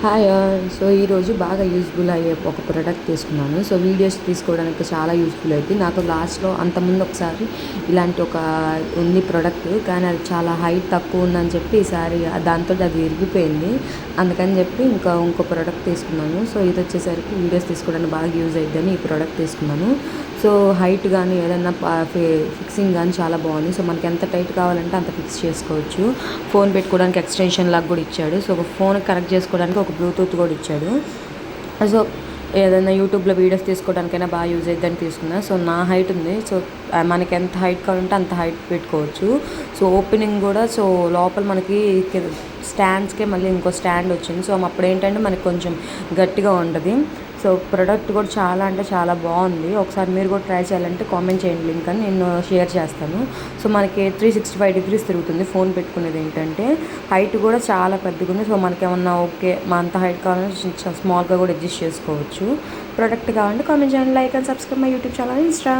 Hi so ఈరోజు బాగా useful అయ్యే ఒక ప్రోడక్ట్ తీసుకున్నాను. సో వీడియోస్ తీసుకోవడానికి చాలా యూజ్ఫుల్ అయింది. నాకు లాస్ట్‌లో అంతకుముందు ఒకసారి ఇలాంటి ఒక ఉంది ప్రోడక్ట్. కానీ అది చాలా హైట్ తక్కువ ఉందని చెప్పి ఈసారి దాంతోటి అది ఇరిగిపోయింది. అందుకని చెప్పి ఇంకో ప్రోడక్ట్ తీసుకున్నాను. సో ఇది వచ్చేసరికి వీడియోస్ తీసుకోవడానికి బాగా యూజ్ అయిద్దని ఈ ప్రోడక్ట్ తీసుకున్నాను. సో హైట్ కానీ ఏదన్నా ఫిక్సింగ్ కానీ చాలా బాగుంది. సో మనకి ఎంత టైట్ కావాలంటే అంత ఫిక్స్ చేసుకోవచ్చు. ఫోన్ పెట్టుకోవడానికి ఎక్స్టెన్షన్ లాగా కూడా ఇచ్చాడు. సో ఒక ఫోన్ కనెక్ట్ చేసుకోవడానికి ఒక బ్లూటూత్ కూడా ఇచ్చాడు. సో ఏదైనా యూట్యూబ్లో వీడియోస్ తీసుకోవడానికైనా బాగా యూజ్ అయిద్దని తీసుకున్నా. సో నా హైట్ ఉంది. సో మనకి ఎంత హైట్ కావాలంటే అంత హైట్ పెట్టుకోవచ్చు. సో ఓపెనింగ్ కూడా సో లోపల మనకి స్టాండ్స్కే మళ్ళీ ఇంకో స్టాండ్ వచ్చింది. సో అప్పుడు ఏంటంటే మనకి కొంచెం గట్టిగా ఉంటుంది. సో ప్రోడక్ట్ కూడా చాలా అంటే చాలా బాగుంది. ఒకసారి మీరు కూడా ట్రై చేయాలంటే కామెంట్ చేయండి, లింక్ అని నేను షేర్ చేస్తాను. సో మనకి 365 డిగ్రీస్ తిరుగుతుంది. ఫోన్ పెట్టుకునేది ఏంటంటే హైట్ కూడా చాలా పెద్దగా ఉంది. సో మనకి ఏమన్నా ఓకే మా అంత హైట్ కావాలంటే స్మాల్గా కూడా అడ్జస్ట్ చేసుకోవచ్చు. ప్రోడక్ట్ కావాలంటే కామెంట్ చేయండి, like and subscribe my YouTube channel, Insta.